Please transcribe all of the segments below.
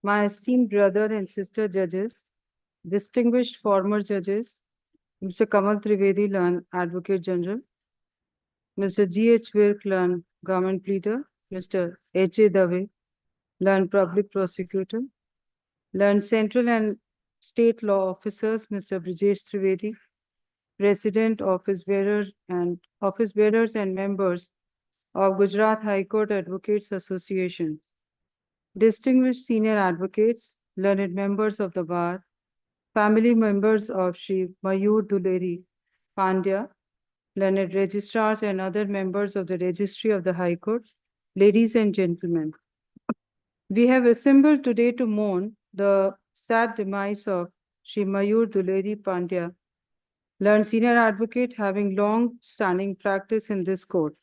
my esteemed brother and sister judges, distinguished former judges, Mr. Kamal Trivedi, Learned Advocate General, Mr. G.H. Virk, Learned Government Pleader, Mr. H.A. Dave, Learned Public Prosecutor, Learned Central and State Law Officers, Mr. Brijesh Trivedi, President, Office Bearers and members of Gujarat High Court Advocates Association, distinguished senior advocates, learned members of the bar, family members of Shri MAYOOR DULERAI Pandya, learned registrars and other members of the Registry of the High Court, ladies and gentlemen. We have assembled today to mourn the sad demise of Shri MAYOOR DULERAI Pandya, learned senior advocate having long-standing practice in this court.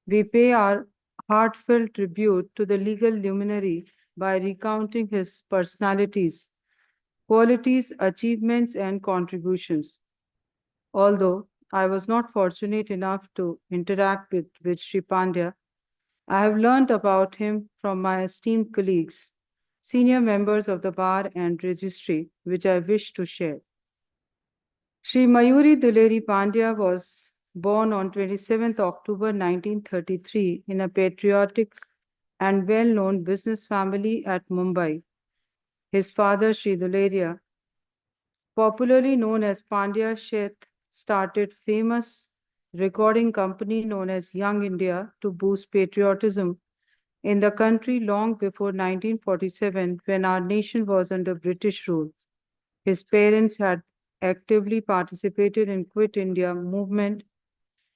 We pay our heartfelt tribute to the legal luminary by recounting his personalities, qualities, achievements, and contributions. Although I was not fortunate enough to interact with Sri Pandya, I have learned about him from my esteemed colleagues, senior members of the bar and registry, which I wish to share. Sri Mayuri Duleri Pandya was born on 27th October 1933 in a patriotic and well-known business family at Mumbai. His father, Sri Duleria, popularly known as Pandya Sheth, started famous recording company known as Young India to boost patriotism in the country long before 1947 when our nation was under British rule. His parents had actively participated in Quit India movement.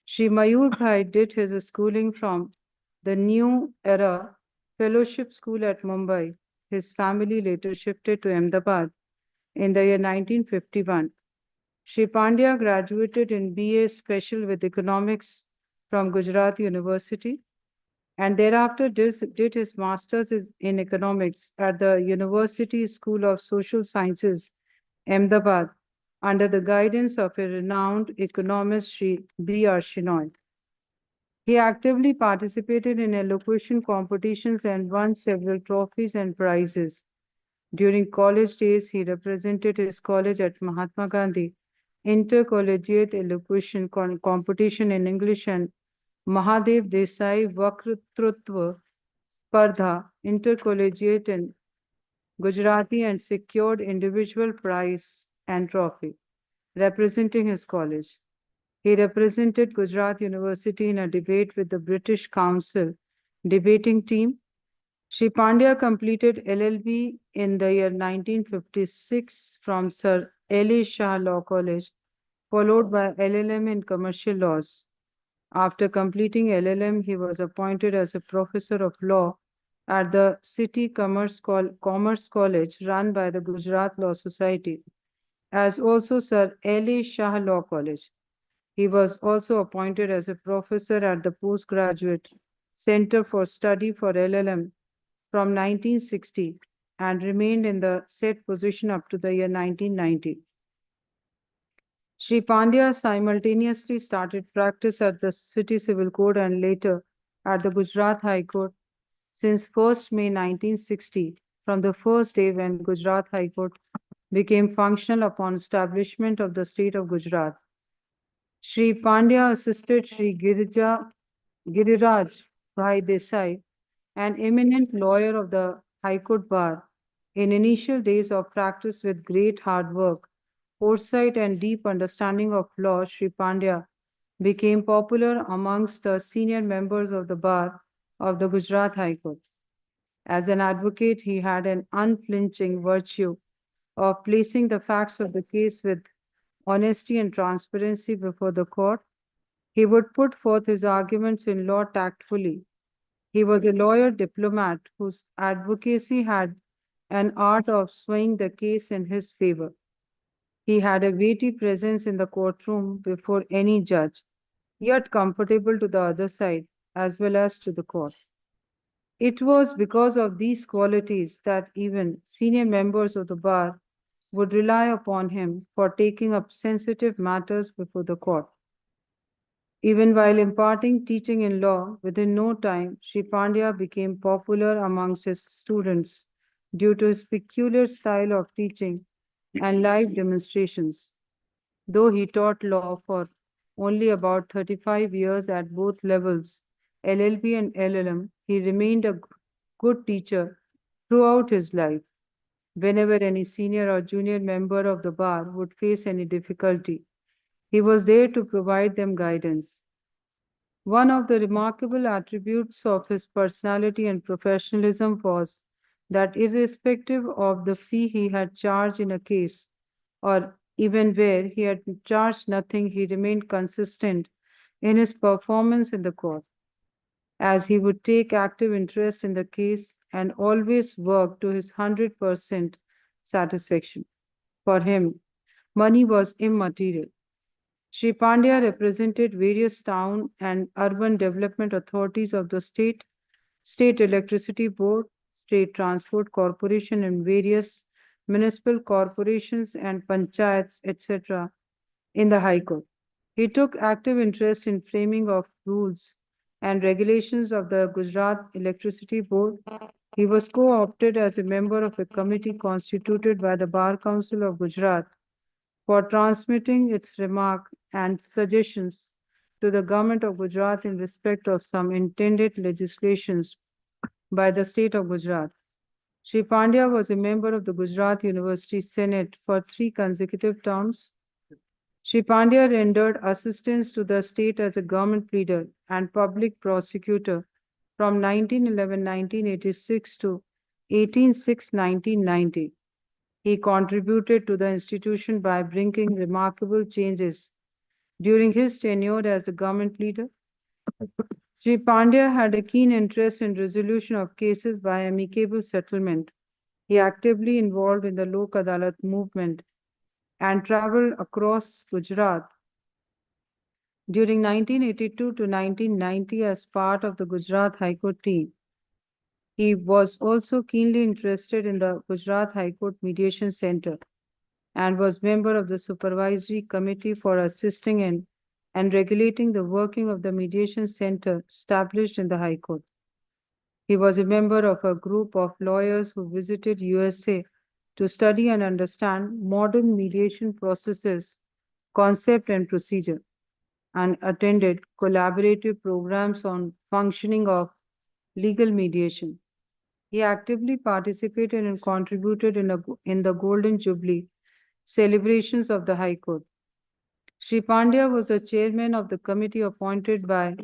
Sri Mayur Bhai did his schooling from the New Era Fellowship School at Mumbai. His family later shifted to Ahmedabad in the year 1951. Sri Pandya graduated in BA Special with Economics from Gujarat University and thereafter did his master's in economics at the University School of Social Sciences, Ahmedabad, under the guidance of a renowned economist, Sri B.R. Shinoy. He actively participated in elocution competitions and won several trophies and prizes. During college days, he represented his college at Mahatma Gandhi Intercollegiate Elocution Competition in English and Mahadev Desai Vakrutva Spardha Intercollegiate in Gujarati and secured individual prize and trophy representing his college. He represented Gujarat University in a debate with the British Council debating team. Sri Pandya completed LLB in the year 1956 from Sir L.A. Shah Law College, followed by LLM in Commercial Laws. After completing LLM, he was appointed as a professor of law at the City Commerce College run by the Gujarat Law Society, as also Sir L.A. Shah Law College. He was also appointed as a professor at the Postgraduate Center for Study for LLM from 1960 and remained in the said position up to the year 1990. Sri Pandya simultaneously started practice at the City Civil Court and later at the Gujarat High Court since 1st May 1960, from the first day when Gujarat High Court became functional upon establishment of the state of Gujarat. Sri Pandya assisted Sri Giriraj Bhai Desai, an eminent lawyer of the High Court Bar, in initial days of practice with great hard work, foresight and deep understanding of law. Sri Pandya became popular amongst the senior members of the bar of the Gujarat High Court. As an advocate, he had an unflinching virtue of placing the facts of the case with honesty and transparency before the court. He would put forth his arguments in law tactfully. He was a lawyer diplomat whose advocacy had an art of swaying the case in his favor. He had a weighty presence in the courtroom before any judge, yet comfortable to the other side as well as to the court. It was because of these qualities that even senior members of the bar would rely upon him for taking up sensitive matters before the court. Even while imparting teaching in law, within no time, Sri Pandya became popular amongst his students due to his peculiar style of teaching and live demonstrations. Though he taught law for only about 35 years at both levels, LLB and LLM, he remained a good teacher throughout his life. Whenever any senior or junior member of the bar would face any difficulty, he was there to provide them guidance. One of the remarkable attributes of his personality and professionalism was that, irrespective of the fee he had charged in a case, or even where he had charged nothing, he remained consistent in his performance in the court, as he would take active interest in the case and always work to his 100% satisfaction. For him, money was immaterial. Shri Pandya represented various town and urban development authorities of the state, State Electricity Board, State Transport Corporation, and various municipal corporations and panchayats, etc., in the High Court. He took active interest in framing of rules and regulations of the Gujarat Electricity Board. He was co-opted as a member of a committee constituted by the Bar Council of Gujarat for transmitting its remarks and suggestions to the government of Gujarat in respect of some intended legislations by the state of Gujarat. Shri Pandya was a member of the Gujarat University Senate for 3 consecutive terms. Shri Pandya rendered assistance to the state as a government pleader and public prosecutor from 1911-1986 to 18/6/1990. He contributed to the institution by bringing remarkable changes during his tenure as the government leader. Sri Pandya had a keen interest in resolution of cases by amicable settlement. He actively involved in the Lok Adalat movement and traveled across Gujarat during 1982 to 1990 as part of the Gujarat High Court team. He was also keenly interested in the Gujarat High Court Mediation Center and was member of the Supervisory Committee for assisting in and regulating the working of the Mediation Center established in the High Court. He was a member of a group of lawyers who visited USA to study and understand modern mediation processes, concept and procedure, and attended collaborative programs on functioning of legal mediation. He actively participated and contributed in the Golden Jubilee celebrations of the High Court. Sri Pandya was the chairman of the committee appointed by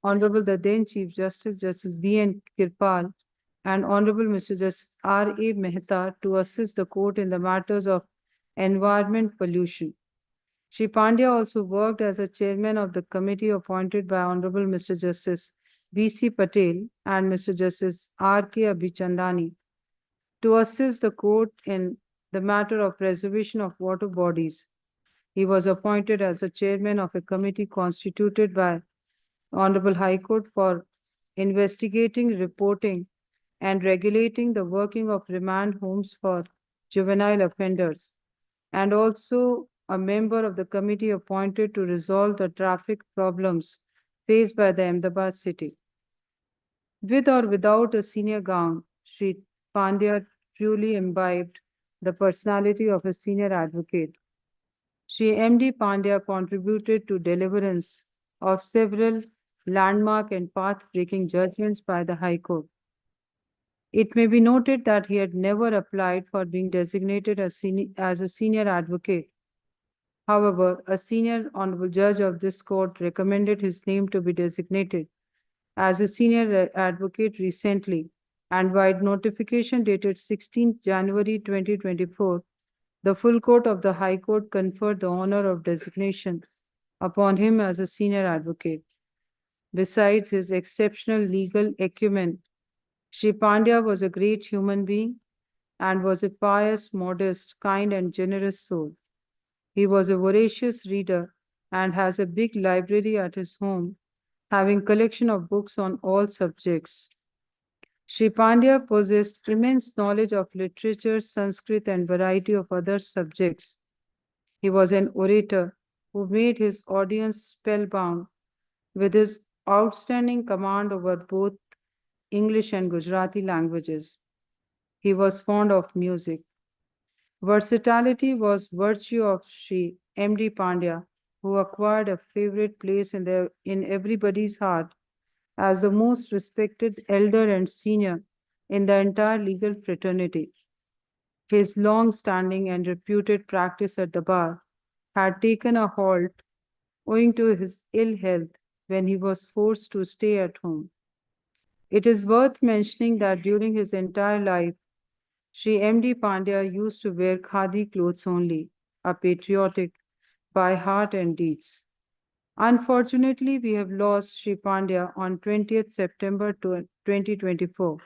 Honorable the then Chief Justice, Justice B.N. Kirpal, and Honorable Mr. Justice R.A. Mehta to assist the court in the matters of environment pollution. Sri Pandya also worked as a chairman of the committee appointed by Honorable Mr. Justice B.C. Patel and Mr. Justice R.K. Abhichandani to assist the court in the matter of preservation of water bodies. He was appointed as the chairman of a committee constituted by Honorable High Court for investigating, reporting, and regulating the working of remand homes for juvenile offenders, and also a member of the committee appointed to resolve the traffic problems faced by the Ahmedabad city. With or without a senior gown, Sri Pandya truly imbibed the personality of a senior advocate. Sri M.D. Pandya contributed to deliverance of several landmark and path-breaking judgments by the High Court. It may be noted that he had never applied for being designated as a senior advocate. However, a senior honorable judge of this court recommended his name to be designated as a senior advocate recently, and by notification dated 16th January 2024, the full court of the High Court conferred the honor of designation upon him as a senior advocate. Besides his exceptional legal acumen, Sri Pandya was a great human being and was a pious, modest, kind, and generous soul. He was a voracious reader and has a big library at his home, having collection of books on all subjects. Sri Pandya possessed immense knowledge of literature, Sanskrit, and variety of other subjects. He was an orator who made his audience spellbound with his outstanding command over both English and Gujarati languages. He was fond of music. Versatility was virtue of Shri M.D. Pandya, who acquired a favorite place in everybody's heart as the most respected elder and senior in the entire legal fraternity. His long-standing and reputed practice at the bar had taken a halt owing to his ill health when he was forced to stay at home. It is worth mentioning that during his entire life, Sri M.D. Pandya used to wear khadi clothes only, a patriotic by heart and deeds. Unfortunately, we have lost Sri Pandya on 20th September 2024.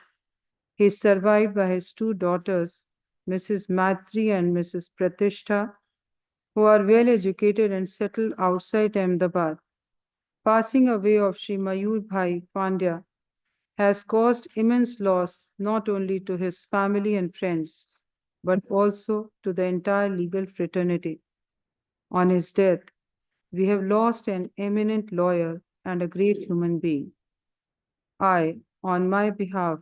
He is survived by his two daughters, Mrs. Matri and Mrs. Pratishtha, who are well educated and settled outside Ahmedabad. Passing away of Sri Mayur Bhai Pandya has caused immense loss not only to his family and friends, but also to the entire legal fraternity. On his death, we have lost an eminent lawyer and a great human being. I, on my behalf,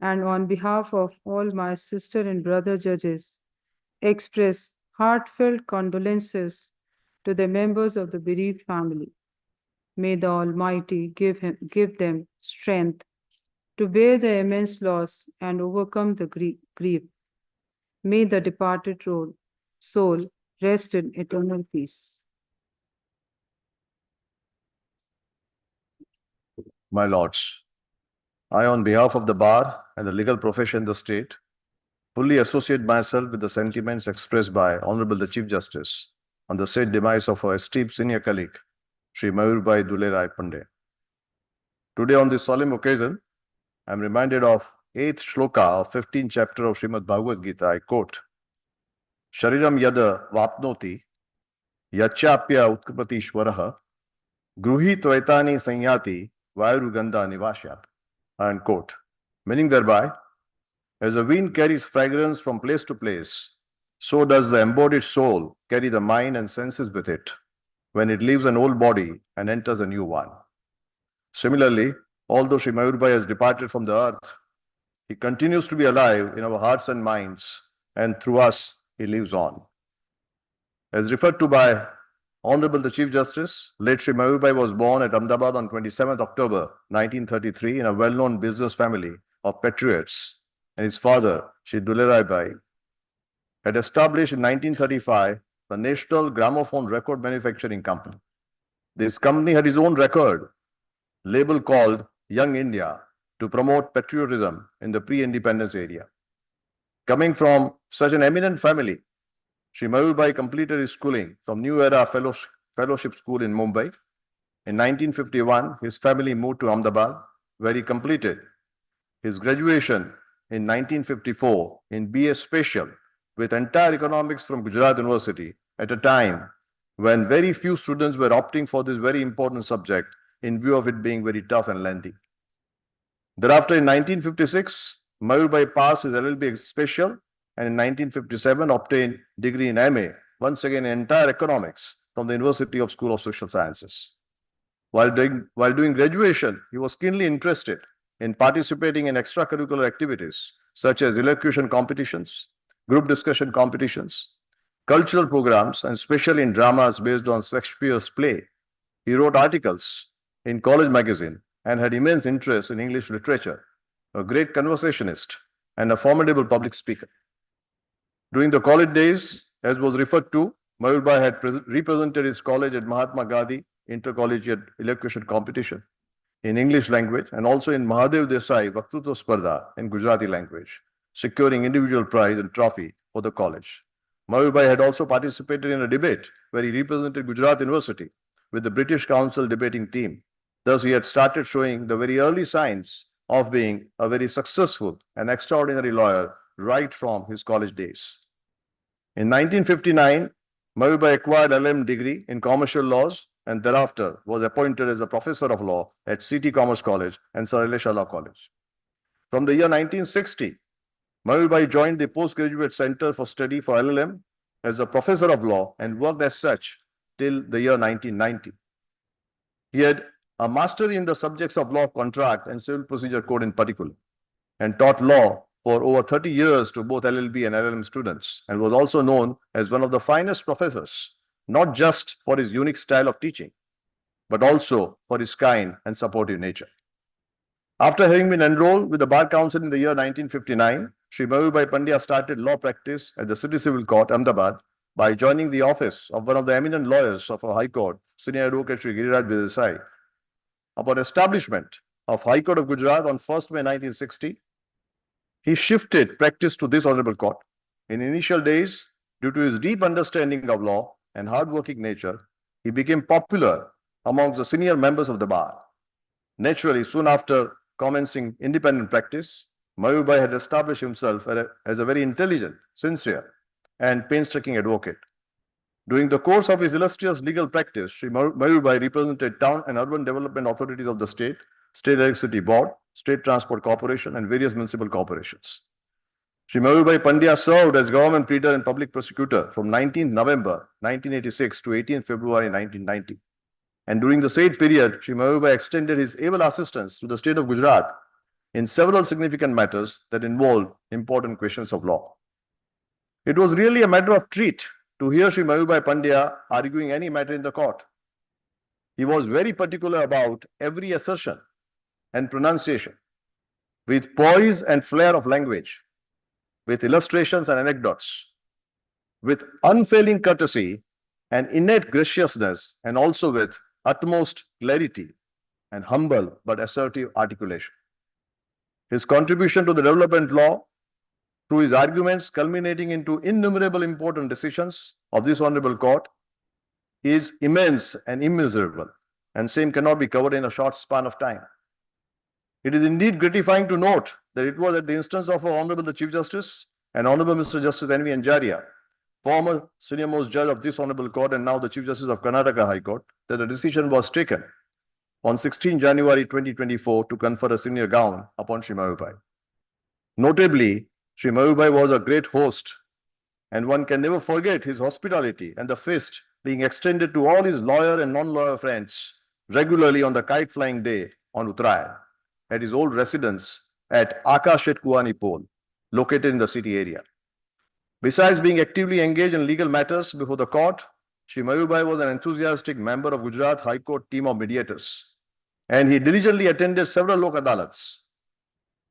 and on behalf of all my sister and brother judges, express heartfelt condolences to the members of the bereaved family. May the Almighty give them strength to bear the immense loss and overcome the grief. May the departed soul rest in eternal peace. My lords, I, on behalf of the bar and the legal profession in the state, fully associate myself with the sentiments expressed by Honorable the Chief Justice on the said demise of our esteemed senior colleague, Shri Mayur DULERAI Pandya. Today, on this solemn occasion, I am reminded of 8th shloka of 15th chapter of Srimad Bhagavad Gita. I quote, Shariram yada vapnoti yachapya utkapati shwaraha gruhi tvaitani sanyati vayurugandha nivashyat. Unquote. Meaning thereby, as the wind carries fragrance from place to place, so does the embodied soul carry the mind and senses with it when it leaves an old body and enters a new one. Similarly, although Sri Mayurbai has departed from the earth, he continues to be alive in our hearts and minds, and through us, he lives on. As referred to by Honorable the Chief Justice, late Sri Mayurbai was born at Ahmedabad on 27th October 1933 in a well-known business family of patriots, and his father, Shri DULERAI Bhai, had established in 1935 the National Gramophone Record Manufacturing Company. This company had its own record label called Young India to promote patriotism in the pre-independence area. Coming from such an eminent family, Sri Mayurbai completed his schooling from New Era Fellowship School in Mumbai. In 1951, his family moved to Ahmedabad, where he completed his graduation in 1954 in BA Special with entire economics from Gujarat University at a time when very few students were opting for this very important subject in view of it being very tough and lengthy. Thereafter, in 1956, Mayurbai passed his LLB Special and in 1957 obtained degree in MA, once again in entire economics from the University of School of Social Sciences. While doing graduation, he was keenly interested in participating in extracurricular activities such as elocution competitions, group discussion competitions, cultural programs, and especially in dramas based on Shakespeare's play. He wrote articles in college magazine and had immense interest in English literature, a great conversationist, and a formidable public speaker. During the college days, as was referred to, Mayurbai had represented his college at Mahatma Gandhi Intercollegiate Elocution Competition in English language and also in Mahadev Desai Vaktutva Spardha in Gujarati language, securing individual prize and trophy for the college. Mayurbai had also participated in a debate where he represented Gujarat University with the British Council debating team. Thus, he had started showing the very early signs of being a very successful and extraordinary lawyer right from his college days. In 1959, Mayurbai acquired LM degree in commercial laws and thereafter was appointed as a professor of law at City Commerce College and Sir Elisha Law College. From the year 1960, Mayurbai joined the Postgraduate Center for Study for LLM as a professor of law and worked as such till the year 1990. He had a mastery in the subjects of law, contract, and civil procedure code in particular, and taught law for over 30 years to both LLB and LLM students and was also known as one of the finest professors, not just for his unique style of teaching, but also for his kind and supportive nature. After having been enrolled with the Bar Council in the year 1959, Shri MAYOOR Pandya started law practice at the City Civil Court, Ahmedabad, by joining the office of one of the eminent lawyers of our High Court, Senior Advocate Shri Demise. Upon establishment of High Court of Gujarat on 1st May 1960, he shifted practice to this honorable court. In initial days, due to his deep understanding of law and hardworking nature, he became popular amongst the senior members of the bar. Naturally, soon after commencing independent practice, MAYOOR had established himself as a very intelligent, sincere, and painstaking advocate. During the course of his illustrious legal practice, Shri MAYOOR represented town and urban development authorities of the state, State Electricity Board, State Transport Corporation, and various municipal corporations. Shri MAYOOR Pandya served as government pleader and public prosecutor from 19th November 1986 to 18th February 1990. And during the said period, Shri MAYOOR extended his able assistance to the state of Gujarat in several significant matters that involved important questions of law. It was really a matter of treat to hear Shri MAYOOR Pandya arguing any matter in the court. He was very particular about every assertion and pronunciation, with poise and flair of language, with illustrations and anecdotes, with unfailing courtesy and innate graciousness, and also with utmost clarity and humble but assertive articulation. His contribution to the development law through his arguments culminating into innumerable important decisions of this honorable court is immense and immeasurable, and same cannot be covered in a short span of time. It is indeed gratifying to note that it was at the instance of our Honorable the Chief Justice and Honorable Mr. Justice N.V. Anjaria, former senior most judge of this honorable court and now the Chief Justice of Karnataka High Court, that a decision was taken on 16 January 2024 to confer a senior gown upon Shri MAYOOR. Notably, Shri MAYOOR was a great host, and one can never forget his hospitality and the feast being extended to all his lawyer and non-lawyer friends regularly on the kite-flying day on Uttarayan at his old residence at Akashet Kuani Pole, located in the city area. Besides being actively engaged in legal matters before the court, Shri MAYOOR was an enthusiastic member of Gujarat High Court team of mediators, and he diligently attended several Lok Adalats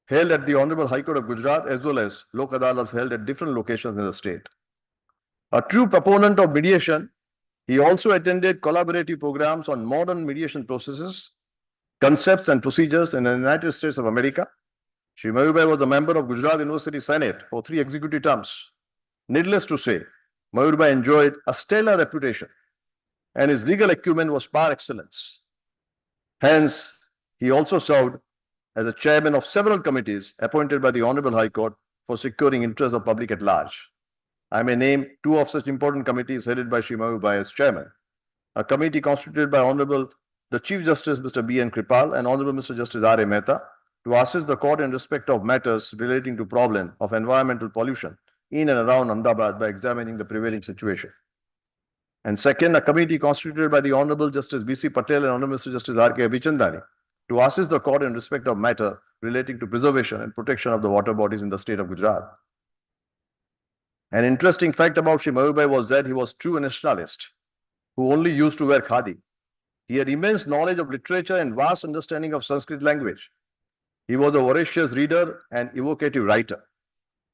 held at the Honorable High Court of Gujarat as well as Lok Adalats held at different locations in the state. A true proponent of mediation, he also attended collaborative programs on modern mediation processes, concepts and procedures in the United States of America. Shri MAYOOR was a member of Gujarat University Senate for 3 executive terms. Needless to say, MAYOOR enjoyed a stellar reputation, and his legal acumen was par excellence. Hence, he also served as the chairman of several committees appointed by the Honorable High Court for securing interests of public at large. I may name 2 of such important committees headed by Shri MAYOOR as chairman. A committee constituted by Honorable the Chief Justice Mr. B. N. Kripal and Honorable Mr. Justice R. A. Mehta to assist the court in respect of matters relating to problem of environmental pollution in and around Ahmedabad by examining the prevailing situation. And second, a committee constituted by the Honorable Justice B.C. Patel and Honorable Mr. Justice R.K. Abhichandani to assist the court in respect of matter relating to preservation and protection of the water bodies in the state of Gujarat. An interesting fact about Shri MAYOOR was that he was true nationalist who only used to wear khadi. He had immense knowledge of literature and vast understanding of Sanskrit language. He was a voracious reader and evocative writer.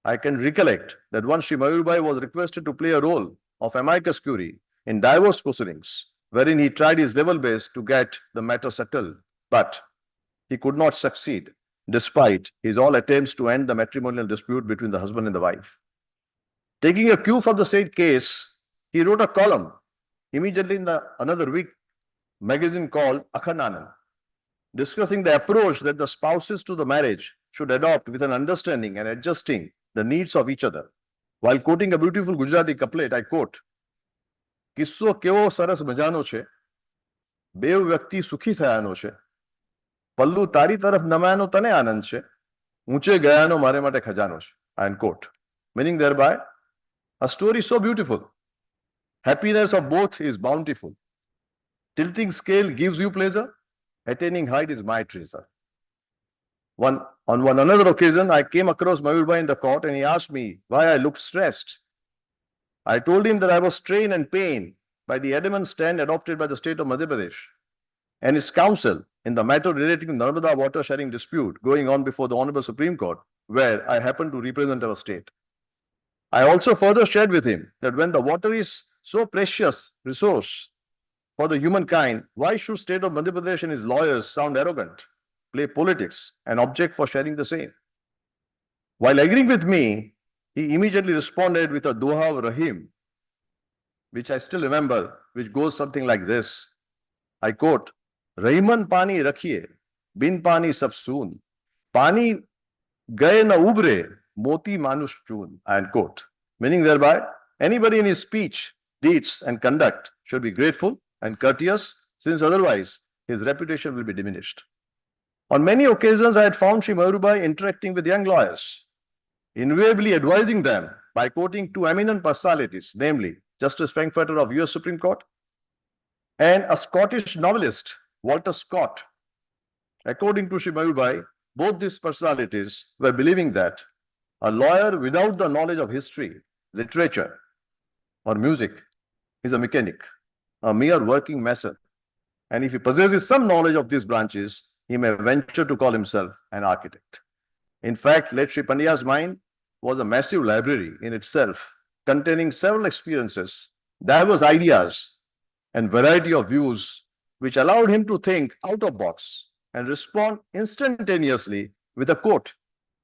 I can recollect that once Shri MAYOOR was requested to play a role of amicus curiae in diverse proceedings, wherein he tried his level best to get the matter settled, but he could not succeed, despite his all attempts to end the matrimonial dispute between the husband and the wife. Taking a cue from the said case, he wrote a column immediately in another week magazine called Akhananand, discussing the approach that the spouses to the marriage should adopt with an understanding and adjusting the needs of each other. While quoting a beautiful Gujarati couplet, I quote, "Kisso kevo saras majano che, bev vyakti sukhi thayano che, pallu tari taraf namayano tane anand che, unche gayano mare mate khajano che." End quote. Meaning thereby, a story so beautiful. Happiness of both is bountiful. Tilting scale gives you pleasure. Attaining height is my treasure. One On one another occasion, I came across Mayur in the court and he asked me why I looked stressed. I told him that I was strained and pained by the adamant stand adopted by the state of Madhya Pradesh and its counsel in the matter relating to Narmada water sharing dispute going on before the Honorable Supreme Court, where I happen to represent our state. I also further shared with him that when the water is so precious resource for the humankind, why should state of Madhya Pradesh and his lawyers sound arrogant, play politics, and object for sharing the same? While agreeing with me, he immediately responded with a doha of Rahim, which I still remember, which goes something like this. I quote, Rahiman pani rakhiye, bin pani sab soon. Pani gaye na ubre, moti manush chun. I end quote. Meaning thereby, anybody in his speech, deeds, and conduct should be grateful and courteous, since otherwise his reputation will be diminished. On many occasions, I had found Shri Mayur interacting with young lawyers, invariably advising them by quoting two eminent personalities, namely Justice Frankfurter of US Supreme Court and a Scottish novelist, Walter Scott. According to Shri Mayur, both these personalities were believing that a lawyer without the knowledge of history, literature, or music is a mechanic, a mere working mason. And if he possesses some knowledge of these branches, he may venture to call himself an architect. In fact, late Shri Pandya's mind was a massive library in itself, containing several experiences, diverse ideas, and variety of views, which allowed him to think out of box and respond instantaneously with a quote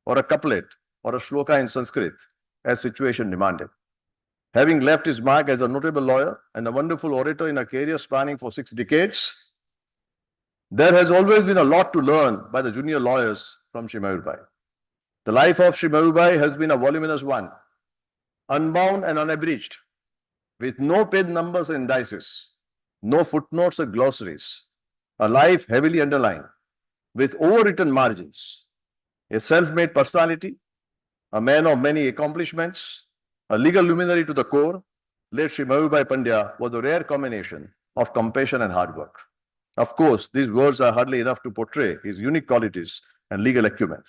or a couplet or a shloka in Sanskrit as situation demanded. Having left his mark as a notable lawyer and a wonderful orator in a career spanning for 6 decades, there has always been a lot to learn by the junior lawyers from Shri Mayur. The life of Shri Mayur has been a voluminous one, unbound and unabridged, with no page numbers and indices, no footnotes or glossaries, a life heavily underlined, with overwritten margins, a self-made personality, a man of many accomplishments, a legal luminary to the core. Late Shri Mayur Pandya was a rare combination of compassion and hard work. Of course, these words are hardly enough to portray his unique qualities and legal acumen.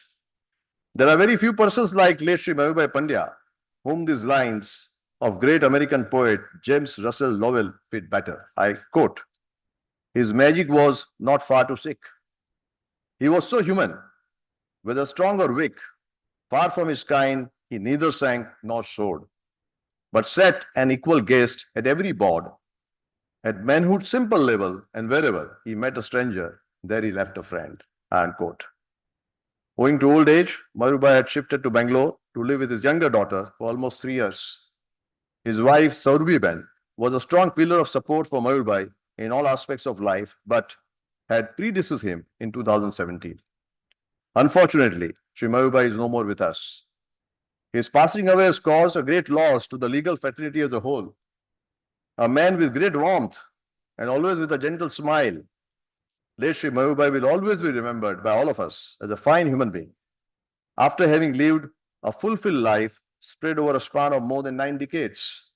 There are very few persons like late Shri Mayur Pandya whom these lines of great American poet James Russell Lowell fit better. I quote, his magic was not far to seek. He was so human, whether strong or weak, far from his kind, he neither sang nor soared, but sat an equal guest at every board, at manhood's simple level, and wherever he met a stranger, there he left a friend. Unquote. Owing to old age, Mayur had shifted to Bangalore to live with his younger daughter for almost 3 years. His wife, Saurabhi Ben, was a strong pillar of support for Mayur in all aspects of life, but had predeceased him in 2017. Unfortunately, Shri Mayur is no more with us. His passing away has caused a great loss to the legal fraternity as a whole. A man with great warmth and always with a gentle smile, late Shri Mayur will always be remembered by all of us as a fine human being. After having lived a fulfilled life spread over a span of more than 9 decades,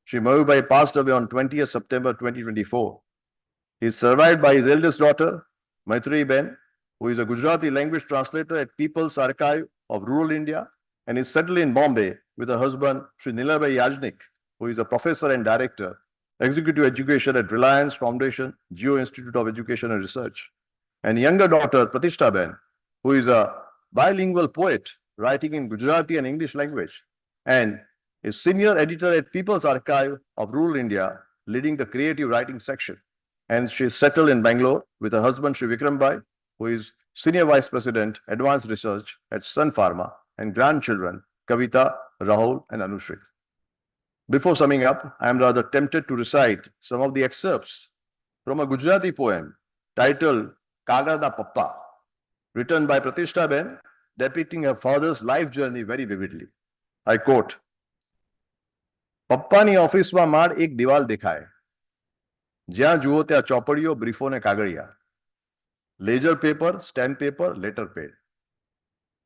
Shri Mayur passed away on 20th September 2024. He is survived by his eldest daughter, Maitreyi Ben, who is a Gujarati language translator at People's Archive of Rural India and is settled in Bombay with her husband, Shri Nilabai Yajnik, who is a professor and director, executive education at Reliance Foundation, Geo Institute of Education and Research, and younger daughter, Pratishtha Ben, who is a bilingual poet writing in Gujarati and English language, and is senior editor at People's Archive of Rural India, leading the creative writing section. And she is settled in Bangalore with her husband, Shri Vikram, who is senior vice president, advanced research at Sun Pharma, and grandchildren, Kavita, Rahul, and Anushri. Before summing up, I am rather tempted to recite some of the excerpts from a Gujarati poem titled Kagarda Pappa, written by Pratishtha Ben, depicting her father's life journey very vividly. I quote, પપ્પાની ઓફિસમાં માડ એક દિવાલ દેખાય, જ્યાં જુઓ ત્યાં ચોપડીઓ, બ્રીફો ને કાગળિયા, ledger paper, stamp paper, letter pad,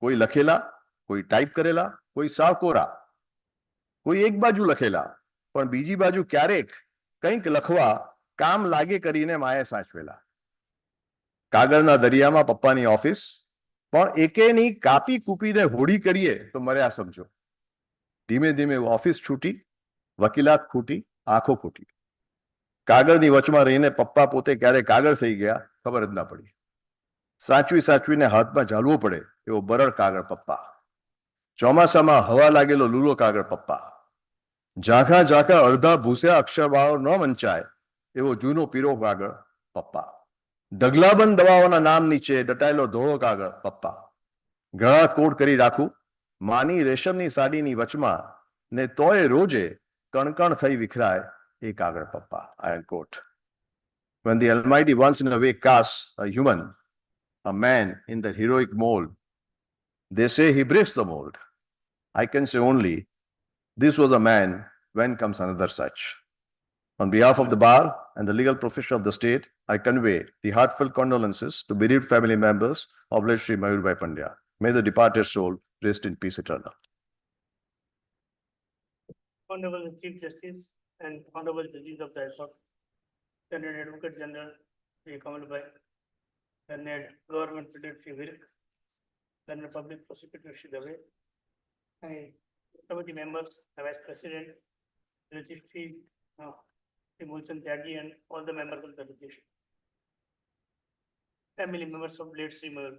કોઈ લખેલા, કોઈ ટાઈપ કરેલા, કોઈ સાવ કોરા, કોઈ એક બાજુ લખેલા, પણ બીજી બાજુ ક્યારેક કંઈક લખવા કામ લાગે કરીને માએ સાચવેલા. કાગળના દરિયામાં પપ્પાની ઓફિસ, પણ એકેની કાપી કૂપીને હોડી કરીએ તો મર્યા સમજો. ધીમે ધીમે ઓફિસ છૂટી, વકીલાત ખૂટી, આંખો ફૂટી. કાગળની વચમાં રહીને પપ્પા પોતે ક્યારે કાગળ થઈ ગયા ખબર જ ના પડી. સાચવીને હાથમાં ઝાલવો પડે એવો બરડ કાગળ પપ્પા. ચોમાસામાં હવા લાગેલો લૂલો કાગળ પપ્પા. ઝાંખા અડધા ભૂસ્યા અક્ષરવાળો ન વંચાય એવો જૂનો પીરો કાગળ પપ્પા. ઢગલાબંધ દવાઓના નામ નીચે દટાયેલો ધોળો કાગળ પપ્પા. ગળા કોટ કરી રાખું માની રેશમની સાડીની વચમાં ને તોય રોજે કણકણ થઈ વિખરાય એ કાગળ પપ્પા. Iron quote. When the Almighty once in a way casts a human, a man in the heroic mold, they say he breaks the mold. I can say only, this was a man, when comes another such. On behalf of the bar and the legal profession of the state, I convey the heartfelt condolences to bereaved family members of late Shri MAYOOR Pandya. May the departed soul rest in peace eternal. Honorable Chief Justice and Honorable Judges of the High Court, Learned Advocate General Shri Kamalbhai, Learned Government Secretary Shri Virk, Learned Public Prosecutor Shri Dave, and committee members, the Vice President, Registry, Shri Mulchan Tyagi, and all the members of the registry. Family members of late Shri MAYOOR.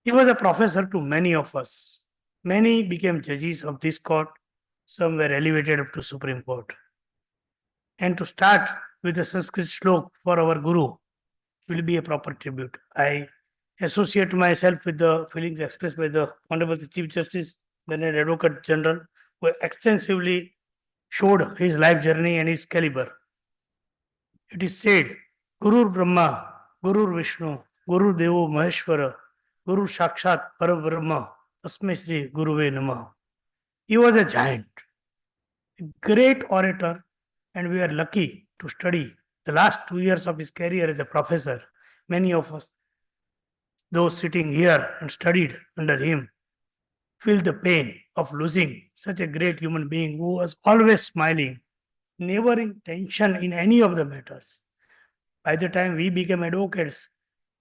He was a professor to many of us. Many became judges of this court. Some were elevated up to Supreme Court. And to start with the Sanskrit shlok for our Guru will be a proper tribute. I associate myself with the feelings expressed by the Honorable Chief Justice, the Advocate General, who extensively showed his life journey and his caliber. It is said, Guru Brahma, Guru Vishnu, Guru Devo Maheshwara, Guru Sakshat Parabrahma, Tasmai Shri Guruve Namah. He was a giant, a great orator, and we are lucky to study the last 2 years of his career as a professor. Many of us, those sitting here and studied under him, feel the pain of losing such a great human being who was always smiling, never in tension in any of the matters. By the time we became advocates,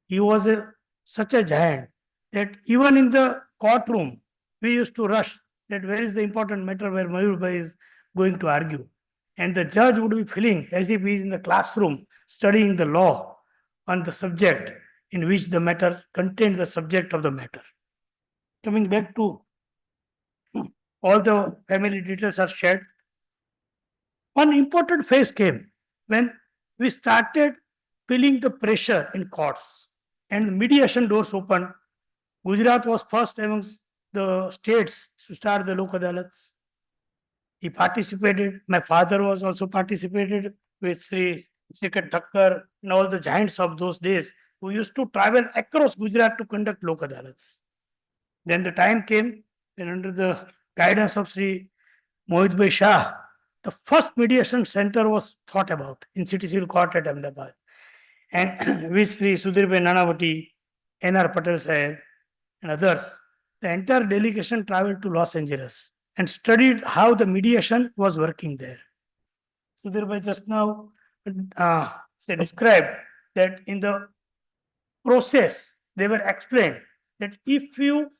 he was such a giant that even in the courtroom, we used to rush that where is the important matter where MAYOOR is going to argue. And the judge would be feeling as if he is in the classroom studying the law on the subject in which the matter contained the subject of the matter. Coming back to all the family details are shared. One important phase came when we started feeling the pressure in courts and mediation doors opened. Gujarat was first amongst the states to start the Lok Adalats. He participated. My father was also participated with Shri Shekhar Thakkar and all the giants of those days who used to travel across Gujarat to conduct Lok Adalats. Then the time came and under the guidance of Shri Mohitbhai Shah, the first mediation center was thought about in City Civil Court at Ahmedabad. And with Shri Sudhirbhai Nanavati, N.R. Patel Sahib and others, the entire delegation traveled to Los Angeles and studied how the mediation was working there. Sudhirbhai just now described that in the process, they were explained that if you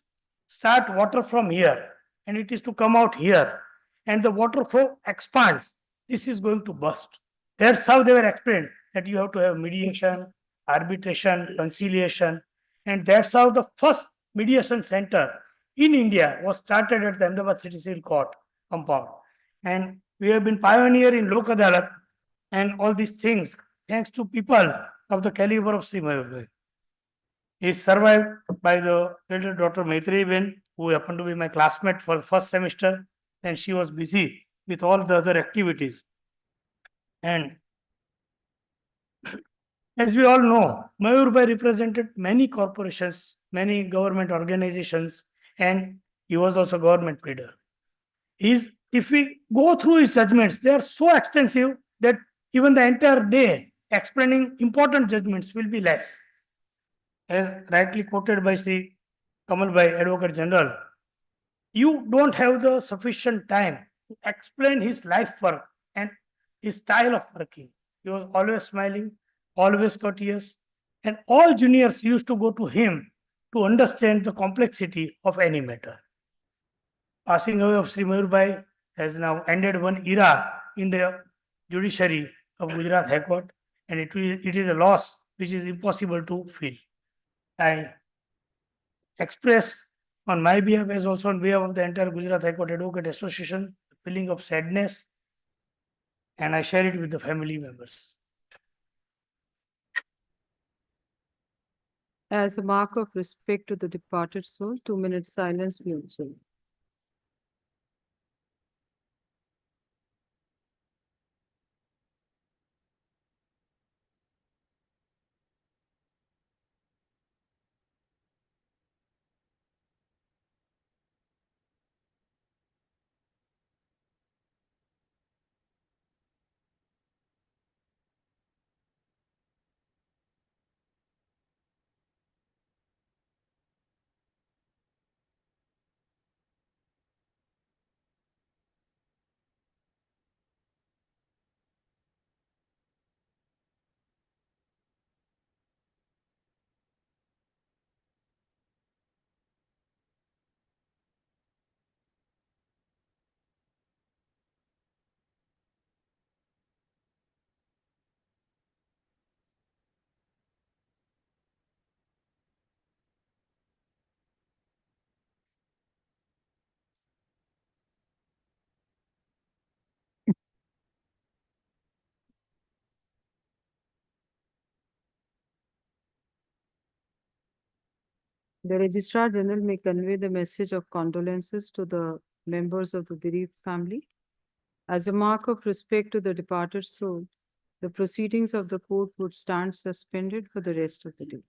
start water from here and it is to come out here and the water flow expands, this is going to burst. That's how they were explained that you have to have mediation, arbitration, conciliation, and that's how the first mediation center in India was started at the Ahmedabad City Civil Court compound. And we have been pioneer in Lok Adalat and all these things thanks to people of the caliber of Shri MAYOOR. He is survived by the elder daughter Maitri Ben, who happened to be my classmate for the first semester, and she was busy with all the other activities. And as we all know, MAYOOR represented many corporations, many government organizations, and he was also government pleader. If we go through his judgments, they are so extensive that even the entire day explaining important judgments will be less. As rightly quoted by Shri Kamalbhai, Advocate General, you don't have the sufficient time to explain his life work and his style of working. He was always smiling, always courteous, and all juniors used to go to him to understand the complexity of any matter. Passing away of Shri Mayur has now ended one era in the judiciary of Gujarat High Court, and it is a loss which is impossible to fill. I express on my behalf as also on behalf of the entire Gujarat High Court Advocate Association the feeling of sadness, and I share it with the family members. As a mark of respect to the departed soul, 2 minutes silence be observed. The Registrar General may convey the message of condolences to the members of the bereaved family. As a mark of respect to the departed soul, the proceedings of the court would stand suspended for the rest of the day.